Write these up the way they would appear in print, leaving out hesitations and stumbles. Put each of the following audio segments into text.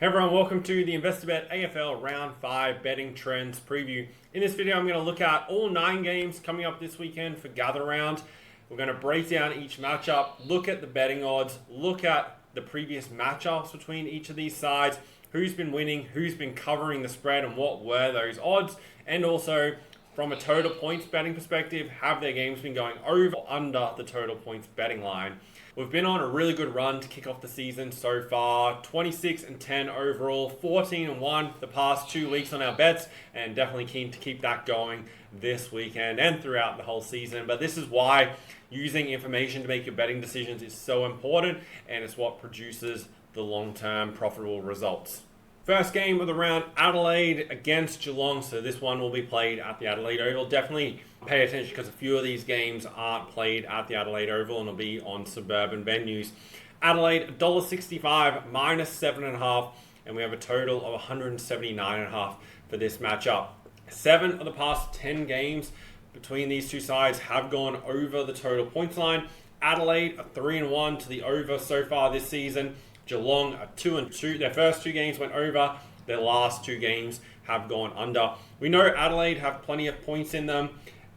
Hey everyone, welcome to the investor.bet AFL Round 5 Betting Trends Preview. In this video, I'm going to look at all 9 games coming up this weekend for Gather Round. We're going to break down each matchup, look at the betting odds, look at the previous matchups between each of these sides, who's been winning, who's been covering the spread, and what were those odds, and also from a total points betting perspective, have their games been going over or under the total points betting line? We've been on a really good run to kick off the season so far. 26-10 overall, 14-1 the past 2 weeks on our bets, and definitely keen to keep that going this weekend and throughout the whole season. But this is why using information to make your betting decisions is so important, and it's what produces the long-term profitable results. First game of the round, Adelaide against Geelong. So this one will be played at the Adelaide Oval. Definitely pay attention because a few of these games aren't played at the Adelaide Oval and will be on suburban venues. Adelaide, $1.65, minus 7.5, and we have a total of 179.5 for this matchup. 7 of the past 10 games between these two sides have gone over the total points line. Adelaide, a 3-1 to the over so far this season. Geelong are 2-2. Their first 2 games went over. Their last 2 games have gone under. We know Adelaide have plenty of points in them.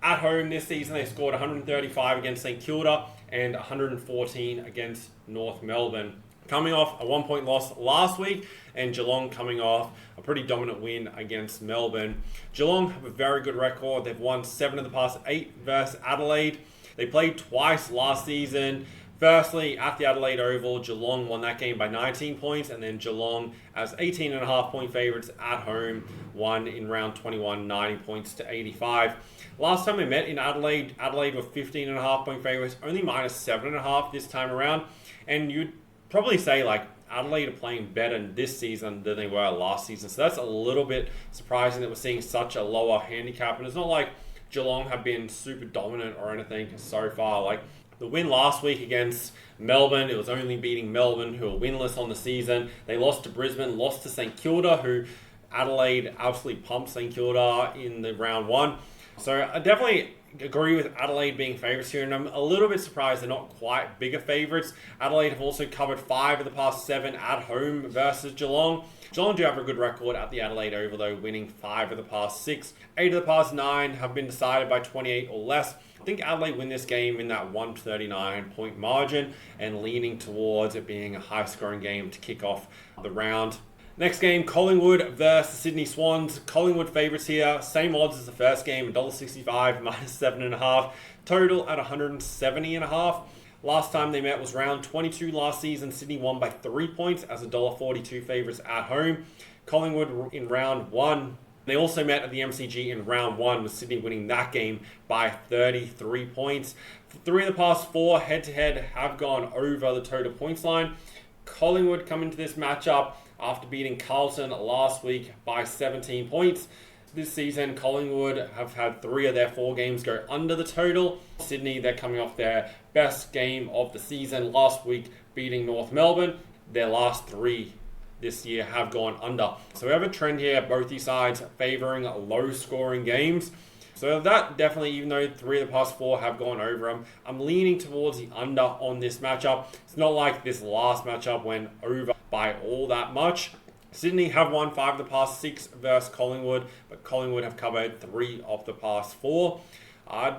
At home this season, they scored 135 against St Kilda and 114 against North Melbourne. Coming off a 1-point loss last week, and Geelong coming off a pretty dominant win against Melbourne. Geelong have a very good record. They've won 7 of the past 8 versus Adelaide. They played twice last season. Firstly, at the Adelaide Oval, Geelong won that game by 19 points, and then Geelong, as 18.5 point favourites at home, won in round 21, 90 points to 85. Last time they met in Adelaide, Adelaide were 15.5 point favourites, only minus 7.5 this time around. And you'd probably say, Adelaide are playing better this season than they were last season. So that's a little bit surprising that we're seeing such a lower handicap. And it's not like Geelong have been super dominant or anything so far. The win last week against Melbourne, it was only beating Melbourne, who are winless on the season. They lost to Brisbane, lost to St Kilda, who Adelaide absolutely pumped St Kilda in the round 1. So I definitely agree with Adelaide being favourites here, and I'm a little bit surprised they're not quite bigger favourites. Adelaide have also covered 5 of the past 7 at home versus Geelong. Geelong do have a good record at the Adelaide Oval, though, winning 5 of the past 6. 8 of the past 9 have been decided by 28 or less. I think Adelaide win this game in that 139-point margin, and leaning towards it being a high-scoring game to kick off the round. Next game, Collingwood versus Sydney Swans. Collingwood favourites here. Same odds as the first game, $1.65, minus 7.5. Total at 170.5. Last time they met was round 22 last season. Sydney won by 3 points as $1.42 favourites at home. Collingwood in round 1. They also met at the MCG in round 1, with Sydney winning that game by 33 points. 3 of the past 4 head-to-head have gone over the total points line. Collingwood come into this matchup after beating Carlton last week by 17 points. This season, Collingwood have had 3 of their 4 games go under the total. Sydney, they're coming off their best game of the season last week, beating North Melbourne. Their last 3 this year have gone under. So we have a trend here, both these sides favouring low-scoring games. So that definitely, even though 3 of the past 4 have gone over them, I'm leaning towards the under on this matchup. It's not like this last matchup went over by all that much. Sydney have won 5 of the past 6 versus Collingwood, but Collingwood have covered 3 of the past 4. I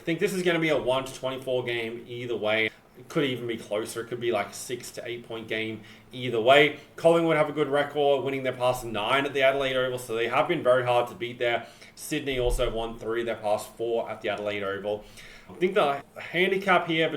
think this is going to be a 1-24 game either way. It could even be closer. It could be like a 6 to 8 point game either way. Collingwood have a good record, winning their past 9 at the Adelaide Oval, so they have been very hard to beat there. Sydney also won 3 of their past 4 at the Adelaide Oval. I think the handicap here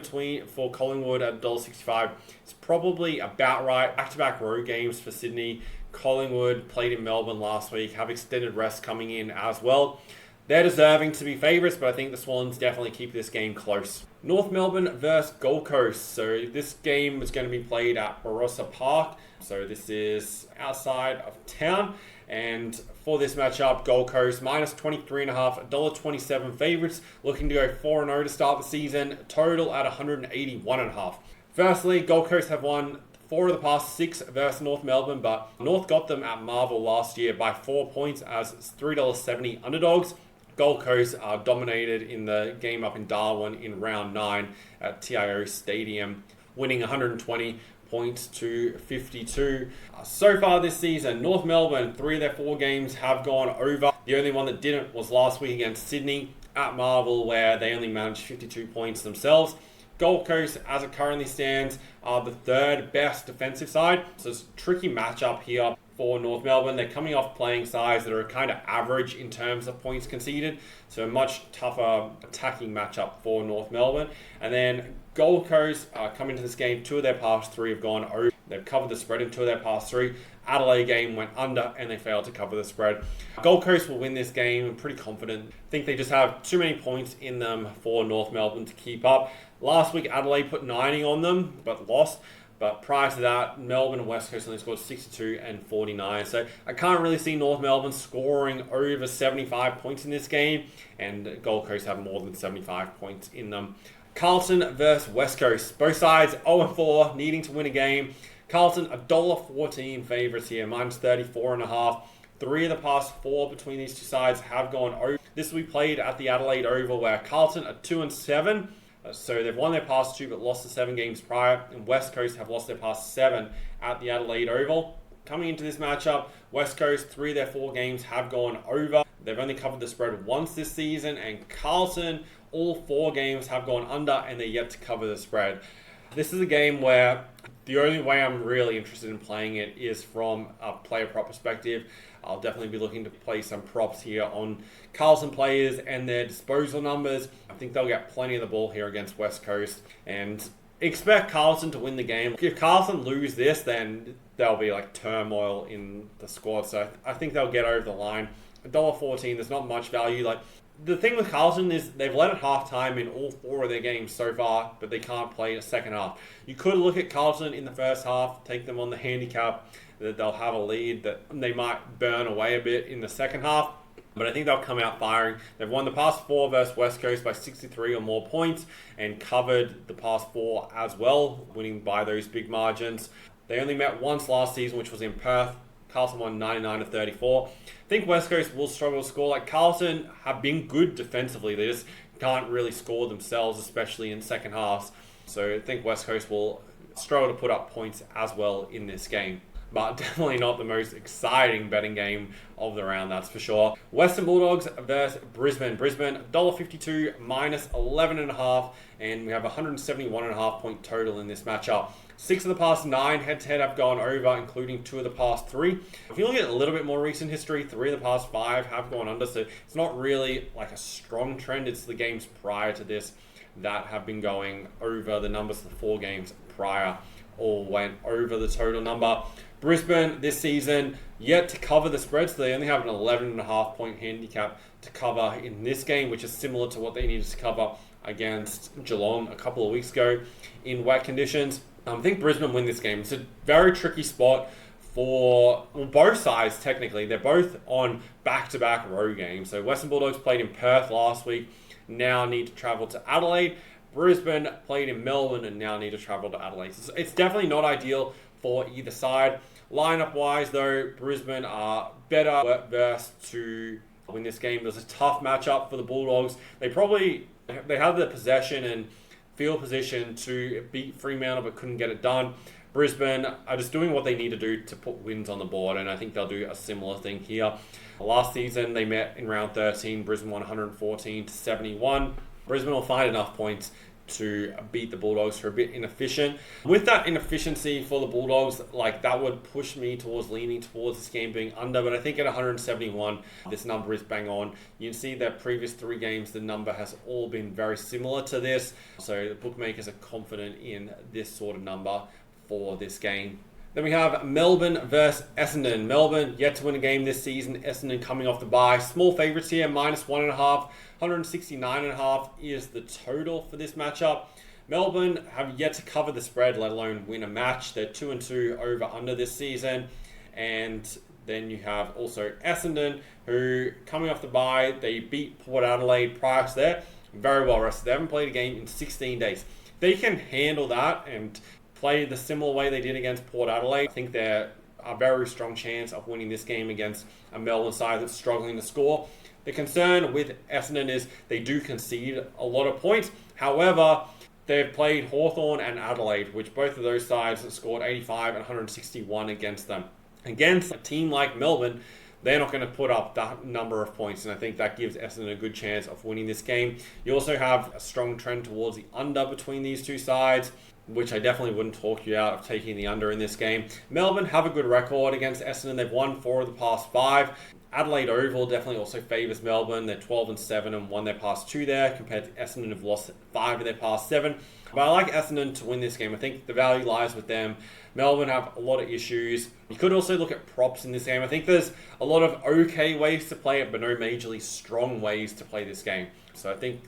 for Collingwood at $1.65 is probably about right. Back-to-back road games for Sydney. Collingwood played in Melbourne last week, have extended rest coming in as well. They're deserving to be favourites, but I think the Swans definitely keep this game close. North Melbourne versus Gold Coast. So this game is going to be played at Barossa Park. So this is outside of town. And for this matchup, Gold Coast minus 23.5, $1.27 favourites, looking to go 4-0 to start the season, total at 181.5. Firstly, Gold Coast have won 4 of the past 6 versus North Melbourne, but North got them at Marvel last year by 4 points as $3.70 underdogs. Gold Coast dominated in the game up in Darwin in round 9 at TIO Stadium, winning 120 points to 52. So far this season, North Melbourne, 3 of their 4 games have gone over. The only one that didn't was last week against Sydney at Marvel, where they only managed 52 points themselves. Gold Coast, as it currently stands, are the 3rd best defensive side. So it's a tricky matchup here for North Melbourne. They're coming off playing sides that are kind of average in terms of points conceded. So a much tougher attacking matchup for North Melbourne. And then Gold Coast come into this game. 2 of their past 3 have gone over. They've covered the spread in 2 of their past 3. Adelaide game went under and they failed to cover the spread. Gold Coast will win this game. I'm pretty confident. I think they just have too many points in them for North Melbourne to keep up. Last week, Adelaide put 90 on them, but lost. But prior to that, Melbourne and West Coast only scored 62 and 49. So I can't really see North Melbourne scoring over 75 points in this game. And Gold Coast have more than 75 points in them. Carlton versus West Coast. Both sides 0-4, needing to win a game. Carlton, $1.14 favourites here, minus 34.5. 3 of the past 4 between these two sides have gone over. This will be played at the Adelaide Oval, where Carlton are 2-7. So they've won their past 2 but lost the 7 games prior, and West Coast have lost their past 7 at the Adelaide Oval. Coming into this matchup, West Coast, 3 of their 4 games have gone over. They've only covered the spread once this season, and Carlton, all 4 games have gone under and they're yet to cover the spread. This is a game where the only way I'm really interested in playing it is from a player prop perspective. I'll definitely be looking to play some props here on Carlton players and their disposal numbers. I think they'll get plenty of the ball here against West Coast and expect Carlton to win the game. If Carlton lose this, then there'll be like turmoil in the squad. So I think they'll get over the line. $1.14, there's not much value. Like, the thing with Carlton is they've led at half-time in all 4 of their games so far, but they can't play a second half. You could look at Carlton in the first half, take them on the handicap, that they'll have a lead, that they might burn away a bit in the second half, but I think they'll come out firing. They've won the past 4 versus West Coast by 63 or more points and covered the past 4 as well, winning by those big margins. They only met once last season, which was in Perth. Carlton won 99-34. I think West Coast will struggle to score. Like, Carlton have been good defensively. They just can't really score themselves, especially in second halves. So I think West Coast will struggle to put up points as well in this game. But definitely not the most exciting betting game of the round, that's for sure. Western Bulldogs versus Brisbane. Brisbane, $1.52, minus 11.5, and we have a 171.5 point total in this matchup. 6 of the past 9 head-to-head have gone over, including 2 of the past 3. If you look at a little bit more recent history, 3 of the past 5 have gone under, so it's not really like a strong trend. It's the games prior to this that have been going over. The numbers of the 4 games prior all went over the total number. Brisbane this season yet to cover the spread, so they only have an 11.5 point handicap to cover in this game, which is similar to what they needed to cover against Geelong a couple of weeks ago in wet conditions. I think Brisbane win this game. It's a very tricky spot for both sides, technically. They're both on back-to-back road games. So Western Bulldogs played in Perth last week, now need to travel to Adelaide. Brisbane played in Melbourne and now need to travel to Adelaide. So it's definitely not ideal for either side. Lineup-wise, though, Brisbane are better versed to win this game. It was a tough matchup for the Bulldogs. They had the possession and field position to beat Fremantle but couldn't get it done. Brisbane are just doing what they need to do to put wins on the board, and I think they'll do a similar thing here. Last season, they met in round 13. Brisbane won 114-71. Brisbane will find enough points to beat the Bulldogs, who are a bit inefficient. With that inefficiency for the Bulldogs, like, that would push me towards leaning towards this game being under, but I think at 171, this number is bang on. You can see that previous 3 games, the number has all been very similar to this, so the bookmakers are confident in this sort of number for this game. Then we have Melbourne versus Essendon. Melbourne yet to win a game this season. Essendon coming off the bye. Small favourites here, minus 1.5. 169.5 is the total for this matchup. Melbourne have yet to cover the spread, let alone win a match. They're 2-2 over under this season. And then you have also Essendon, who coming off the bye, they beat Port Adelaide prior to that. Very well rested. They haven't played a game in 16 days. They can handle that and play the similar way they did against Port Adelaide. I think they're a very strong chance of winning this game against a Melbourne side that's struggling to score. The concern with Essendon is they do concede a lot of points. However, They've played Hawthorn and Adelaide, which both of those sides have scored 85 and 161 against them. Against a team like Melbourne, they're not going to put up that number of points, and I think that gives Essendon a good chance of winning this game. You also have a strong trend towards the under between these two sides, which I definitely wouldn't talk you out of taking the under in this game. Melbourne have a good record against Essendon. They've won 4 of the past 5. Adelaide Oval definitely also favours Melbourne. They're 12-7 and won their past 2 there, compared to Essendon who've lost 5 of their past 7. But I like Essendon to win this game. I think the value lies with them. Melbourne have a lot of issues. You could also look at props in this game. I think there's a lot of okay ways to play it, but no majorly strong ways to play this game. So I think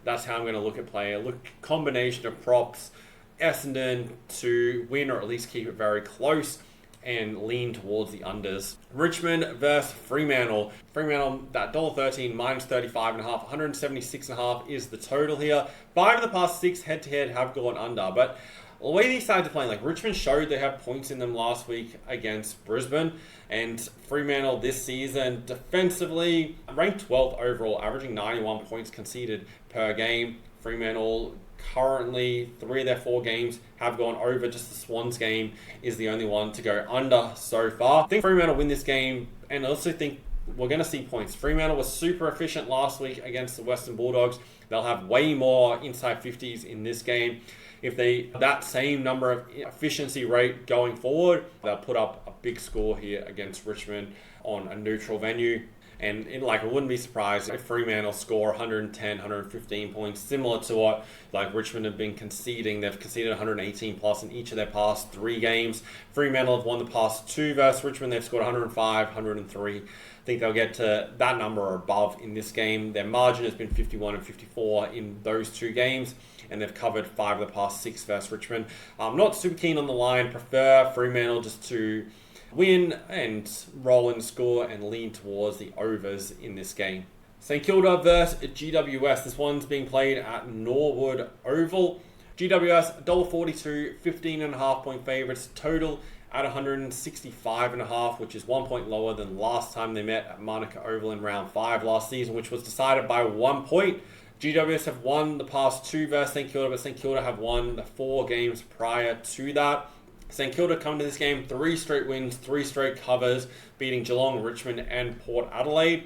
that's how I'm going to look at play. A combination of props, Essendon to win or at least keep it very close, and lean towards the unders. Richmond versus Fremantle. Fremantle, that $1.13 minus 35.5, 176.5 is the total here. 5 of the past 6 head-to-head have gone under, but the way these sides are playing, like Richmond showed they have points in them last week against Brisbane, and Fremantle this season defensively ranked 12th overall, averaging 91 points conceded per game. Fremantle currently 3 of their 4 games have gone over. Just the Swans game is the only one to go under so far. I think Fremantle win this game, and I also think we're going to see points. Fremantle was super efficient last week against the Western Bulldogs. They'll have way more inside 50s in this game. If they that same number of efficiency rate going forward, they'll put up a big score here against Richmond on a neutral venue. And I wouldn't be surprised if Fremantle score 110, 115 points, similar to what Richmond have been conceding. They've conceded 118 plus in each of their past 3 games. Fremantle have won the past 2 versus Richmond. They've scored 105, 103. I think they'll get to that number or above in this game. Their margin has been 51 and 54 in those 2 games, and they've covered 5 of the past 6 versus Richmond. I'm not super keen on the line. Prefer Fremantle just to win and roll and score and lean towards the overs in this game. St Kilda versus GWS. This one's being played at Norwood Oval. GWS $1.42, 15.5 point favourites. Total at 165.5, which is 1 point lower than last time they met at Manuka Oval in round 5 last season, which was decided by 1 point. GWS have won the past 2 versus St Kilda, but St Kilda have won the 4 games prior to that. St Kilda come to this game 3 straight wins, 3 straight covers, beating Geelong, Richmond and Port Adelaide.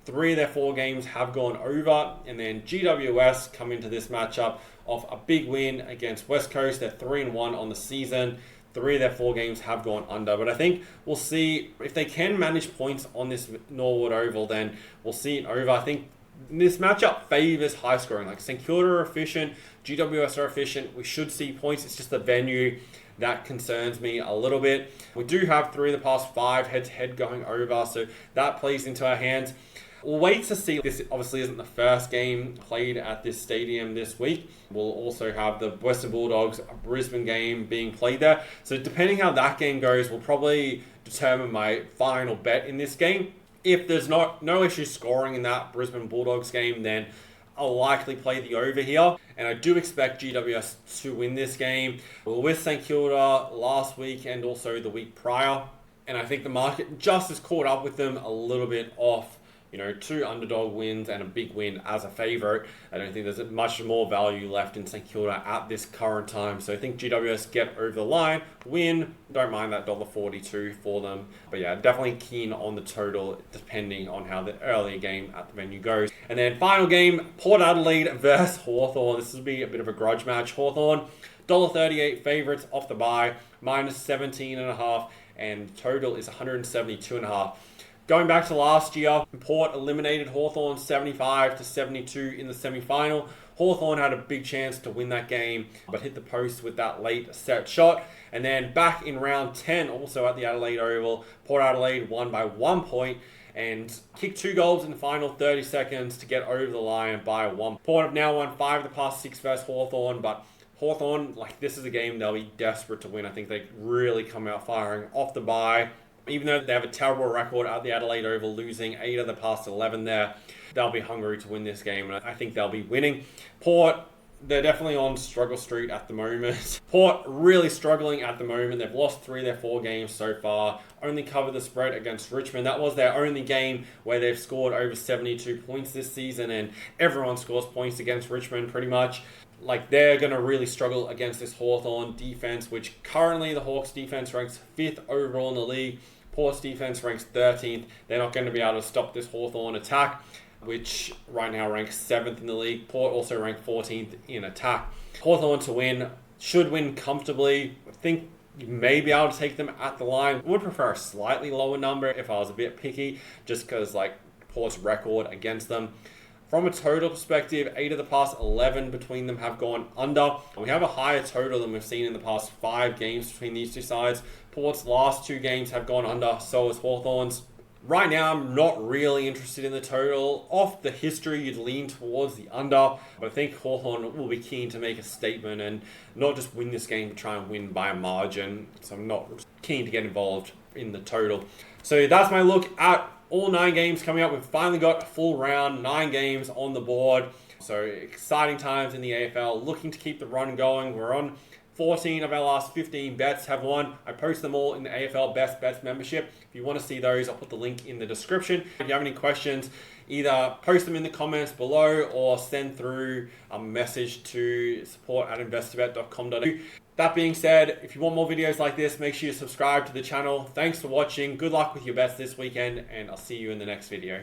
3 of their 4 games have gone over, and then GWS come into this matchup off a big win against West Coast. They're 3-1 on the season. 3 of their 4 games have gone under, but I think we'll see if they can manage points on this Norwood Oval, then we'll see it over. I think this matchup favours high scoring. St Kilda are efficient, GWS are efficient. We should see points. It's just the venue that concerns me a little bit. We do have 3 of the past 5 head-to-head going over, so that plays into our hands. We'll wait to see. This obviously isn't the first game played at this stadium this week. We'll also have the Western Bulldogs Brisbane game being played there. So depending how that game goes, will probably determine my final bet in this game. If there's no issue scoring in that Brisbane Bulldogs game, then I'll likely play the over here. And I do expect GWS to win this game. We were with St Kilda last week and also the week prior. And I think the market just has caught up with them a little bit off. 2 underdog wins and a big win as a favourite. I don't think there's much more value left in St Kilda at this current time. So I think GWS get over the line, win. Don't mind that $1.42 for them. But yeah, definitely keen on the total depending on how the earlier game at the venue goes. And then final game, Port Adelaide versus Hawthorn. This will be a bit of a grudge match. Hawthorn, $1.38 favourites off the bye, minus 17.5, and total is 172.5. Going back to last year, Port eliminated Hawthorn 75-72 in the semi-final. Hawthorn had a big chance to win that game, but hit the post with that late set shot. And then back in round 10, also at the Adelaide Oval, Port Adelaide won by 1 point and kicked 2 goals in the final 30 seconds to get over the line by 1. Port have now won 5 of the past 6 versus Hawthorn, but Hawthorn, this is a game they'll be desperate to win. I think they really come out firing off the bye. Even though they have a terrible record at the Adelaide Oval, losing 8 of the past 11 there, they'll be hungry to win this game, and I think they'll be winning. Port, they're definitely on struggle street at the moment. Port really struggling at the moment. They've lost 3 of their 4 games so far. Only covered the spread against Richmond. That was their only game where they've scored over 72 points this season, and everyone scores points against Richmond pretty much. like they're going to really struggle against this Hawthorn defense, which currently the Hawks defense ranks 5th overall in the league. Port's defense ranks 13th. They're not going to be able to stop this Hawthorn attack, which right now ranks 7th in the league. Port also ranked 14th in attack. Hawthorn to win, should win comfortably. I think you may be able to take them at the line. Would prefer a slightly lower number if I was a bit picky, just because like Port's record against them. From a total perspective, 8 of the past 11 between them have gone under. We have a higher total than we've seen in the past 5 games between these two sides. Port's last 2 games have gone under, so has Hawthorn's. Right now, I'm not really interested in the total. Off the history, you'd lean towards the under. But I think Hawthorn will be keen to make a statement and not just win this game, but try and win by a margin. So I'm not keen to get involved in the total. So that's my look at all 9 games coming up. We've finally got a full round, 9 games on the board. So exciting times in the AFL. Looking to keep the run going. We're on 14 of our last 15 bets have won. I post them all in the AFL Best Bets membership. If you want to see those, I'll put the link in the description. If you have any questions, either post them in the comments below or send through a message to support@investor.bet.com.au. That being said, if you want more videos like this, make sure you subscribe to the channel. Thanks for watching. Good luck with your bets this weekend, and I'll see you in the next video.